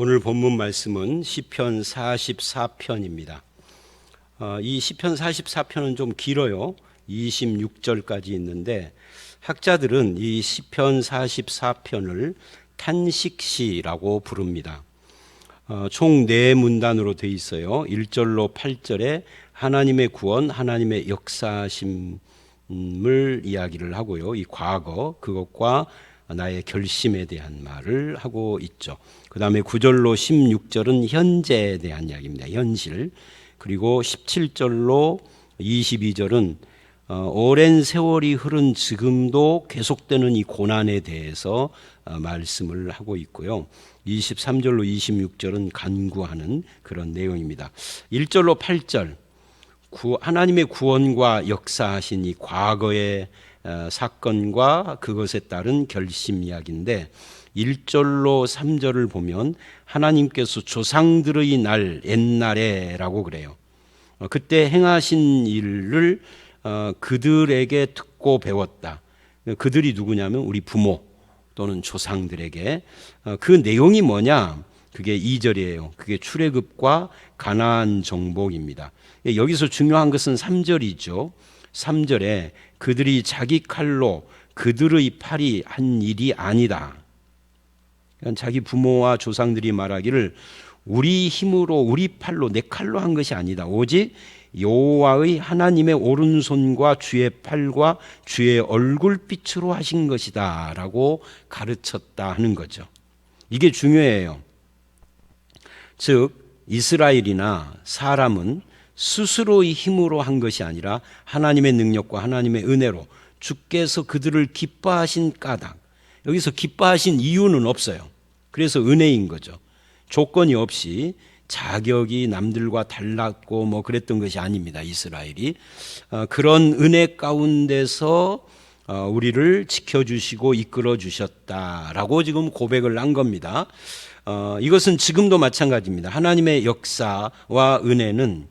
오늘 본문 말씀은 시편 44편입니다. 이 시편 44편은 좀 길어요. 26절까지 있는데 학자들은 이 시편 44편을 탄식시라고 부릅니다. 총 4문단으로 되어 있어요. 1절로 8절에 하나님의 구원, 하나님의 역사하심을 이야기를 하고요. 이 과거, 그것과 나의 결심에 대한 말을 하고 있죠. 그 다음에 9절로 16절은 현재에 대한 이야기입니다. 현실. 그리고 17절로 22절은 오랜 세월이 흐른 지금도 계속되는 이 고난에 대해서 말씀을 하고 있고요. 23절로 26절은 간구하는 그런 내용입니다. 1절로 8절 하나님의 구원과 역사하신 이 과거의 사건과 그것에 따른 결심 이야기인데 1절로 3절을 보면 하나님께서 조상들의 날 옛날에 라고 그래요. 그때 행하신 일을 그들에게 듣고 배웠다. 그들이 누구냐면 우리 부모 또는 조상들에게. 그 내용이 뭐냐? 그게 2절이에요. 그게 출애굽과 가나안 정복입니다. 여기서 중요한 것은 3절이죠. 3절에 그들이 자기 칼로 그들의 팔이 한 일이 아니다. 그러니까 자기 부모와 조상들이 말하기를 우리 힘으로 우리 팔로 내 칼로 한 것이 아니다. 오직 여호와의 하나님의 오른손과 주의 팔과 주의 얼굴빛으로 하신 것이다 라고 가르쳤다 하는 거죠. 이게 중요해요. 즉 이스라엘이나 사람은 스스로의 힘으로 한 것이 아니라 하나님의 능력과 하나님의 은혜로 주께서 그들을 기뻐하신 까닭. 여기서 기뻐하신 이유는 없어요. 그래서 은혜인 거죠. 조건이 없이 자격이 남들과 달랐고 뭐 그랬던 것이 아닙니다. 이스라엘이 그런 은혜 가운데서 우리를 지켜주시고 이끌어 주셨다라고 지금 고백을 한 겁니다. 이것은 지금도 마찬가지입니다. 하나님의 역사와 은혜는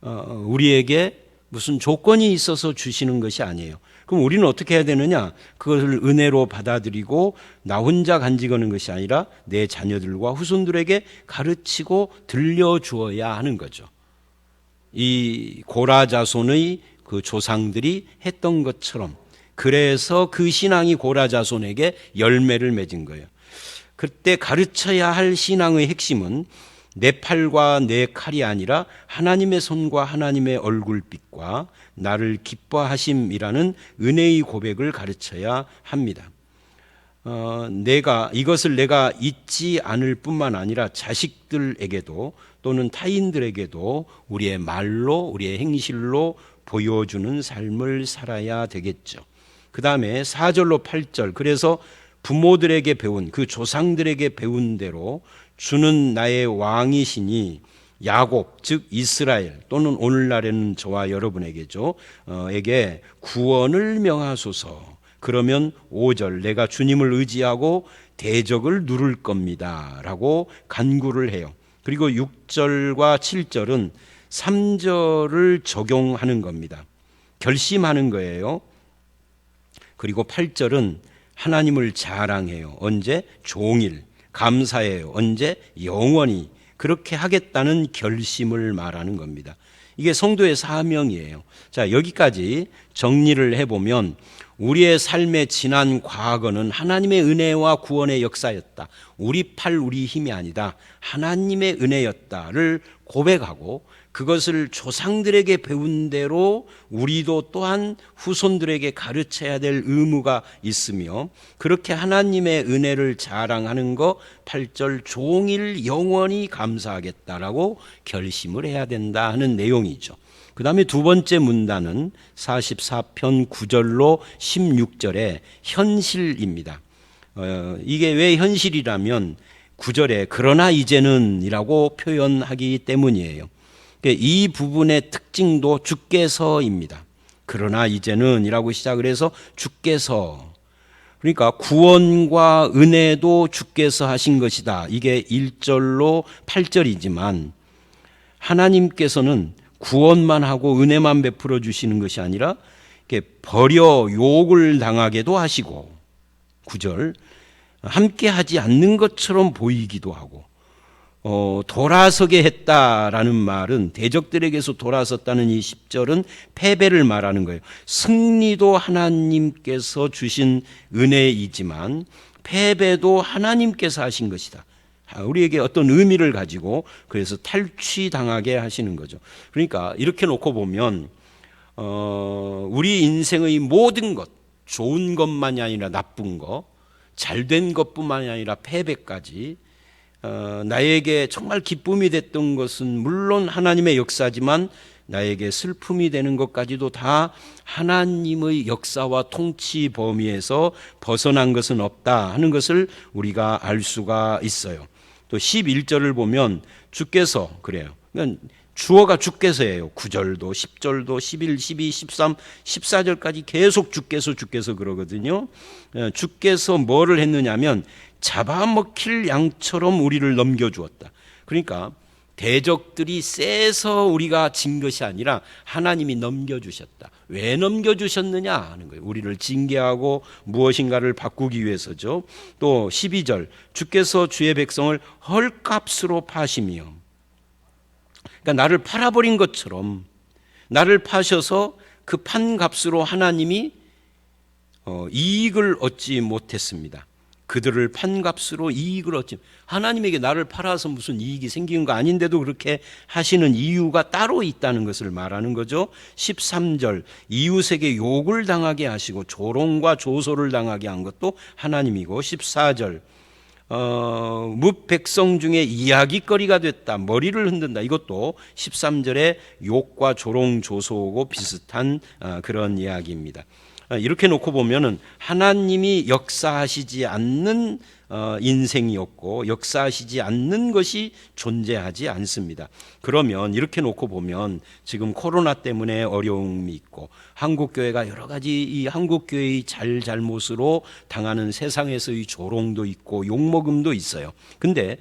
우리에게 무슨 조건이 있어서 주시는 것이 아니에요. 그럼 우리는 어떻게 해야 되느냐? 그것을 은혜로 받아들이고 나 혼자 간직하는 것이 아니라 내 자녀들과 후손들에게 가르치고 들려주어야 하는 거죠. 이 고라 자손의 그 조상들이 했던 것처럼. 그래서 그 신앙이 고라 자손에게 열매를 맺은 거예요. 그때 가르쳐야 할 신앙의 핵심은 내 팔과 내 칼이 아니라 하나님의 손과 하나님의 얼굴빛과 나를 기뻐하심이라는 은혜의 고백을 가르쳐야 합니다. 이것을 내가 잊지 않을 뿐만 아니라 자식들에게도 또는 타인들에게도 우리의 말로 우리의 행실로 보여주는 삶을 살아야 되겠죠. 그 다음에 4절로 8절 그래서 부모들에게 배운 그 조상들에게 배운 대로 주는 나의 왕이시니 야곱 즉 이스라엘 또는 오늘날에는 저와 여러분에게죠 에게 구원을 명하소서. 그러면 5절 내가 주님을 의지하고 대적을 누를 겁니다 라고 간구를 해요. 그리고 6절과 7절은 3절을 적용하는 겁니다. 결심하는 거예요. 그리고 8절은 하나님을 자랑해요. 언제? 종일. 감사해요. 언제? 영원히. 그렇게 하겠다는 결심을 말하는 겁니다. 이게 성도의 사명이에요. 자, 여기까지 정리를 해보면 우리의 삶의 지난 과거는 하나님의 은혜와 구원의 역사였다. 우리 팔, 우리 힘이 아니다. 하나님의 은혜였다를 고백하고 그것을 조상들에게 배운 대로 우리도 또한 후손들에게 가르쳐야 될 의무가 있으며 그렇게 하나님의 은혜를 자랑하는 거 8절 종일 영원히 감사하겠다라고 결심을 해야 된다 하는 내용이죠. 그 다음에 두 번째 문단은 44편 9절로 16절의 현실입니다. 이게 왜 현실이라면 9절에 그러나 이제는 이라고 표현하기 때문이에요. 이 부분의 특징도 주께서입니다. 그러나 이제는 이라고 시작을 해서 주께서. 그러니까 구원과 은혜도 주께서 하신 것이다. 이게 1절로 8절이지만 하나님께서는 구원만 하고 은혜만 베풀어 주시는 것이 아니라 버려 욕을 당하게도 하시고 9절 함께 하지 않는 것처럼 보이기도 하고 돌아서게 했다라는 말은, 대적들에게서 돌아섰다는 이 10절은 패배를 말하는 거예요. 승리도 하나님께서 주신 은혜이지만 패배도 하나님께서 하신 것이다. 우리에게 어떤 의미를 가지고 그래서 탈취당하게 하시는 거죠. 그러니까 이렇게 놓고 보면 우리 인생의 모든 것, 좋은 것만이 아니라 나쁜 것, 잘된 것뿐만이 아니라 패배까지, 나에게 정말 기쁨이 됐던 것은 물론 하나님의 역사지만 나에게 슬픔이 되는 것까지도 다 하나님의 역사와 통치 범위에서 벗어난 것은 없다 하는 것을 우리가 알 수가 있어요. 또 11절을 보면 주께서, 그래요. 그러니까 주어가 주께서예요. 9절도 10절도 11, 12, 13, 14절까지 계속 주께서 그러거든요. 주께서 뭐를 했느냐면 잡아먹힐 양처럼 우리를 넘겨주었다. 그러니까 대적들이 세서 우리가 진 것이 아니라 하나님이 넘겨주셨다. 왜 넘겨주셨느냐 하는 거예요. 우리를 징계하고 무엇인가를 바꾸기 위해서죠. 또 12절, 주께서 주의 백성을 헐값으로 파시며, 그러니까 나를 팔아버린 것처럼 나를 파셔서 그 판값으로 하나님이 이익을 얻지 못했습니다. 그들을 판값으로 이익을 얻지, 하나님에게 나를 팔아서 무슨 이익이 생기는 거 아닌데도 그렇게 하시는 이유가 따로 있다는 것을 말하는 거죠. 13절, 이웃에게 욕을 당하게 하시고 조롱과 조소를 당하게 한 것도 하나님이고, 14절, 뭇 백성 중에 이야기거리가 됐다, 머리를 흔든다, 이것도 13절에 욕과 조롱 조소고 비슷한 그런 이야기입니다. 이렇게 놓고 보면은 하나님이 역사하시지 않는 인생이었고 역사하시지 않는 것이 존재하지 않습니다. 그러면 이렇게 놓고 보면 지금 코로나 때문에 어려움이 있고 한국교회가 여러 가지 이 한국교회의 잘못으로 당하는 세상에서의 조롱도 있고 욕먹음도 있어요. 근데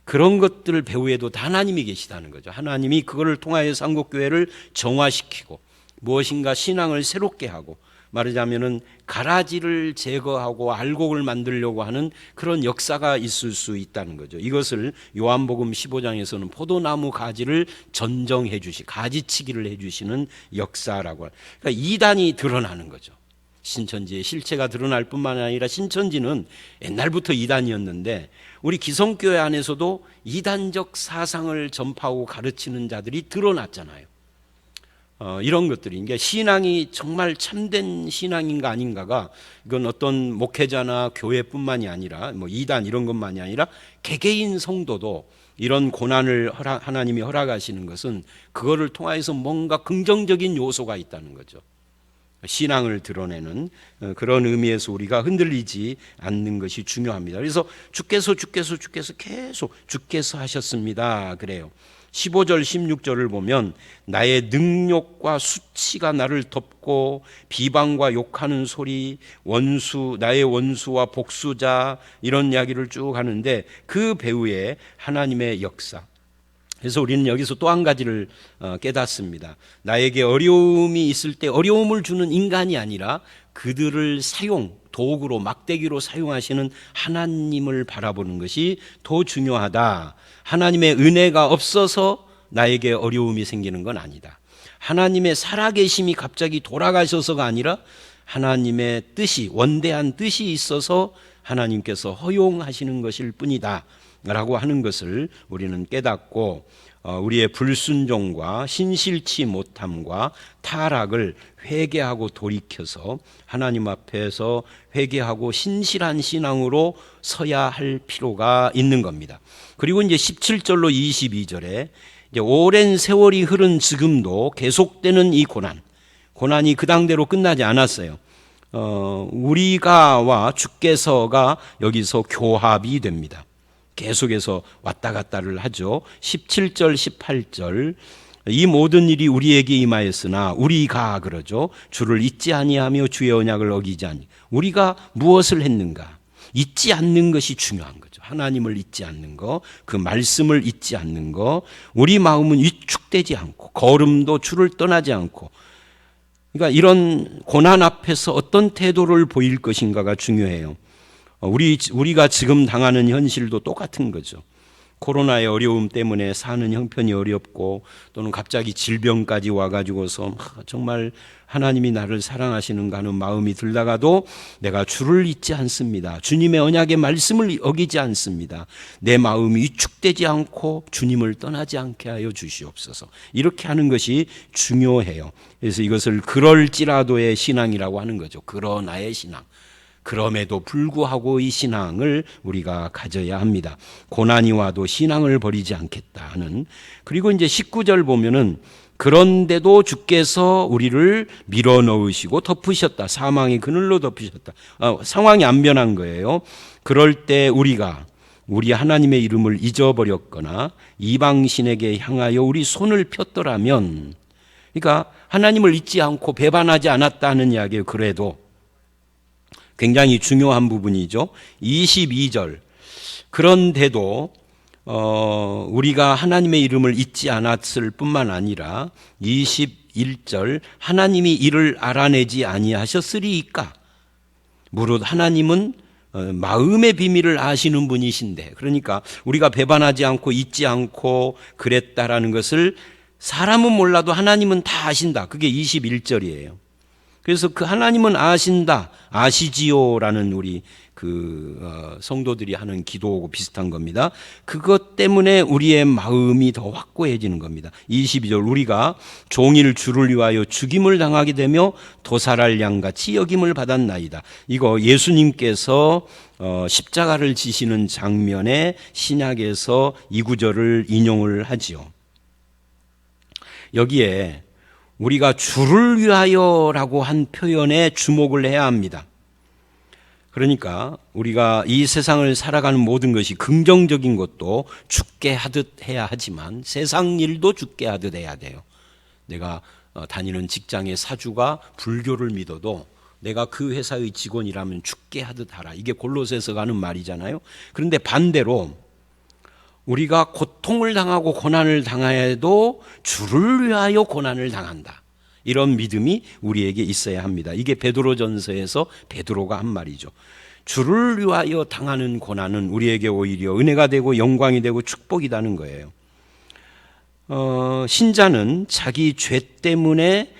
그런 것들 배후에도 다 하나님이 계시다는 거죠. 하나님이 그거를 통하여서 한국교회를 정화시키고 무엇인가 신앙을 새롭게 하고, 말하자면은 가라지를 제거하고 알곡을 만들려고 하는 그런 역사가 있을 수 있다는 거죠. 이것을 요한복음 15장에서는 포도나무 가지를 전정해 주시, 가지치기를 해 주시는 역사라고. 그러니까 이단이 드러나는 거죠. 신천지의 실체가 드러날 뿐만 아니라 신천지는 옛날부터 이단이었는데 우리 기성교회 안에서도 이단적 사상을 전파하고 가르치는 자들이 드러났잖아요. 이런 것들이, 그러니까 신앙이 정말 참된 신앙인가 아닌가가, 이건 어떤 목회자나 교회뿐만이 아니라 뭐 이단 이런 것만이 아니라 개개인 성도도 이런 고난을 하나님이 허락하시는 것은 그거를 통해서 뭔가 긍정적인 요소가 있다는 거죠. 신앙을 드러내는 그런 의미에서 우리가 흔들리지 않는 것이 중요합니다. 그래서 주께서 계속 주께서 하셨습니다, 그래요. 15절 16절을 보면 나의 능욕과 수치가 나를 덮고 비방과 욕하는 소리, 나의 원수와 복수자, 이런 이야기를 쭉 하는데 그 배후에 하나님의 역사. 그래서 우리는 여기서 또 한 가지를 깨닫습니다. 나에게 어려움이 있을 때 어려움을 주는 인간이 아니라 그들을 도구로, 막대기로 사용하시는 하나님을 바라보는 것이 더 중요하다. 하나님의 은혜가 없어서 나에게 어려움이 생기는 건 아니다. 하나님의 살아계심이 갑자기 돌아가셔서가 아니라 하나님의 뜻이, 원대한 뜻이 있어서 하나님께서 허용하시는 것일 뿐이다 라고 하는 것을 우리는 깨닫고, 우리의 불순종과 신실치 못함과 타락을 회개하고 돌이켜서 하나님 앞에서 회개하고 신실한 신앙으로 서야 할 필요가 있는 겁니다. 그리고 이제 17절로 22절에 이제 오랜 세월이 흐른 지금도 계속되는 이 고난이 그 당대로 끝나지 않았어요. 우리가와 주께서가 여기서 교합이 됩니다. 계속해서 왔다 갔다를 하죠. 17절 18절, 이 모든 일이 우리에게 임하였으나 우리가, 그러죠, 주를 잊지 아니하며 주의 언약을 어기지 아니. 우리가 무엇을 했는가? 잊지 않는 것이 중요한 거죠. 하나님을 잊지 않는 거, 그 말씀을 잊지 않는 거, 우리 마음은 위축되지 않고 걸음도 주를 떠나지 않고, 그러니까 이런 고난 앞에서 어떤 태도를 보일 것인가가 중요해요. 우리가 지금 당하는 현실도 똑같은 거죠. 코로나의 어려움 때문에 사는 형편이 어렵고 또는 갑자기 질병까지 와가지고서 정말 하나님이 나를 사랑하시는가 하는 마음이 들다가도 내가 주를 잊지 않습니다. 주님의 언약의 말씀을 어기지 않습니다. 내 마음이 위축되지 않고 주님을 떠나지 않게 하여 주시옵소서. 이렇게 하는 것이 중요해요. 그래서 이것을 그럴지라도의 신앙이라고 하는 거죠. 그러나의 신앙. 그럼에도 불구하고 이 신앙을 우리가 가져야 합니다. 고난이 와도 신앙을 버리지 않겠다 하는. 그리고 이제 19절 보면은 그런데도 주께서 우리를 밀어 넣으시고 덮으셨다. 사망의 그늘로 덮으셨다. 상황이 안 변한 거예요. 그럴 때 우리 하나님의 이름을 잊어버렸거나 이방신에게 향하여 우리 손을 폈더라면, 그러니까 하나님을 잊지 않고 배반하지 않았다 하는 이야기예요. 그래도 굉장히 중요한 부분이죠. 22절. 그런데도 우리가 하나님의 이름을 잊지 않았을 뿐만 아니라 21절. 하나님이 이를 알아내지 아니하셨으리이까. 무릇 하나님은 마음의 비밀을 아시는 분이신데, 그러니까 우리가 배반하지 않고 잊지 않고 그랬다라는 것을 사람은 몰라도 하나님은 다 아신다. 그게 21절이에요. 그래서 그 하나님은 아신다, 아시지요라는 우리 성도들이 하는 기도하고 비슷한 겁니다. 그것 때문에 우리의 마음이 더 확고해지는 겁니다. 22절. 우리가 종일 주를 위하여 죽임을 당하게 되며 도살할 양같이 여김을 받았나이다. 이거 예수님께서 십자가를 지시는 장면에 신약에서 이 구절을 인용을 하지요. 여기에 우리가 주를 위하여라고 한 표현에 주목을 해야 합니다. 그러니까 우리가 이 세상을 살아가는 모든 것이 긍정적인 것도 죽게 하듯 해야 하지만 세상 일도 죽게 하듯 해야 돼요. 내가 다니는 직장의 사주가 불교를 믿어도 내가 그 회사의 직원이라면 죽게 하듯 하라. 이게 골로새서가 하는 말이잖아요. 그런데 반대로 우리가 고통을 당하고 고난을 당해도 주를 위하여 고난을 당한다. 이런 믿음이 우리에게 있어야 합니다. 이게 베드로전서에서 베드로가 한 말이죠. 주를 위하여 당하는 고난은 우리에게 오히려 은혜가 되고 영광이 되고 축복이라는 거예요. 신자는 자기 죄 때문에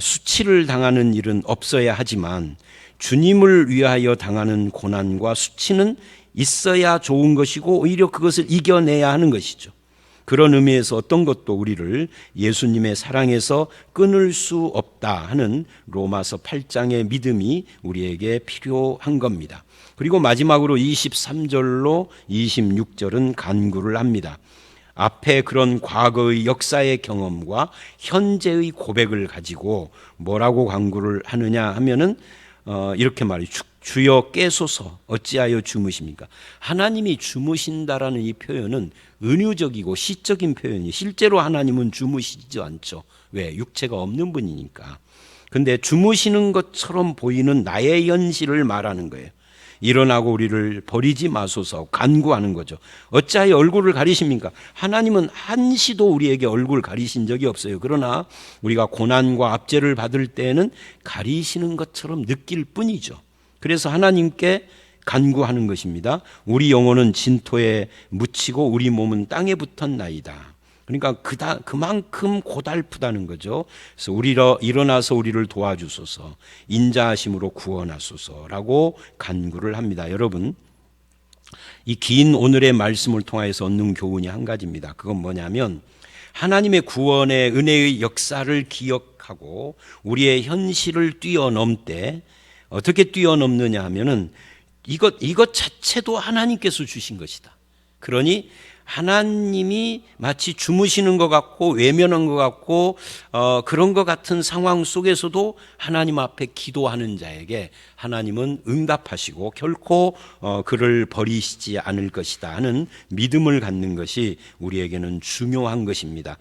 수치를 당하는 일은 없어야 하지만 주님을 위하여 당하는 고난과 수치는 있어야 좋은 것이고 오히려 그것을 이겨내야 하는 것이죠. 그런 의미에서 어떤 것도 우리를 예수님의 사랑에서 끊을 수 없다 하는 로마서 8장의 믿음이 우리에게 필요한 겁니다. 그리고 마지막으로 23절로 26절은 간구를 합니다. 앞에 그런 과거의 역사의 경험과 현재의 고백을 가지고 뭐라고 간구를 하느냐 하면은 이렇게 말이죠. 주여 깨소서 어찌하여 주무십니까? 하나님이 주무신다라는 이 표현은 은유적이고 시적인 표현이에요. 실제로 하나님은 주무시지 않죠. 왜? 육체가 없는 분이니까. 근데 주무시는 것처럼 보이는 나의 현실을 말하는 거예요. 일어나고 우리를 버리지 마소서 간구하는 거죠. 어찌하여 얼굴을 가리십니까? 하나님은 한시도 우리에게 얼굴 가리신 적이 없어요. 그러나 우리가 고난과 압제를 받을 때에는 가리시는 것처럼 느낄 뿐이죠. 그래서 하나님께 간구하는 것입니다. 우리 영혼은 진토에 묻히고 우리 몸은 땅에 붙었나이다. 그러니까 그만큼 고달프다는 거죠. 그래서 일어나서 우리를 도와주소서, 인자하심으로 구원하소서라고 간구를 합니다. 여러분, 이 긴 오늘의 말씀을 통해서 얻는 교훈이 한 가지입니다. 그건 뭐냐면 하나님의 구원의 은혜의 역사를 기억하고 우리의 현실을 뛰어넘때 어떻게 뛰어넘느냐 하면은 이것 자체도 하나님께서 주신 것이다. 그러니 하나님이 마치 주무시는 것 같고 외면한 것 같고 그런 것 같은 상황 속에서도 하나님 앞에 기도하는 자에게 하나님은 응답하시고 결코 그를 버리시지 않을 것이다 하는 믿음을 갖는 것이 우리에게는 중요한 것입니다.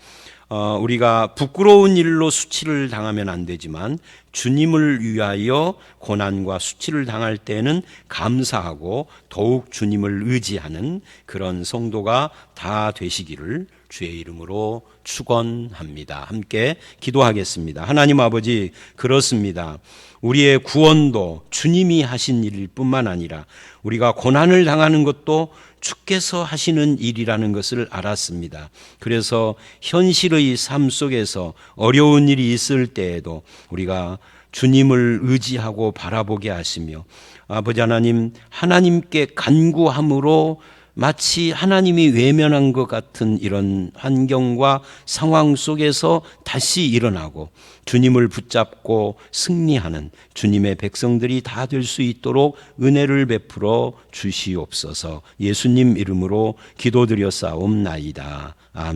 우리가 부끄러운 일로 수치를 당하면 안 되지만 주님을 위하여 고난과 수치를 당할 때는 감사하고 더욱 주님을 의지하는 그런 성도가 다 되시기를 주의 이름으로 축원합니다. 함께 기도하겠습니다. 하나님 아버지, 그렇습니다. 우리의 구원도 주님이 하신 일일 뿐만 아니라 우리가 고난을 당하는 것도 주께서 하시는 일이라는 것을 알았습니다. 그래서 현실의 삶 속에서 어려운 일이 있을 때에도 우리가 주님을 의지하고 바라보게 하시며 아버지 하나님, 하나님께 간구함으로 마치 하나님이 외면한 것 같은 이런 환경과 상황 속에서 다시 일어나고 주님을 붙잡고 승리하는 주님의 백성들이 다 될 수 있도록 은혜를 베풀어 주시옵소서. 예수님 이름으로 기도드려 싸움나이다. 아멘.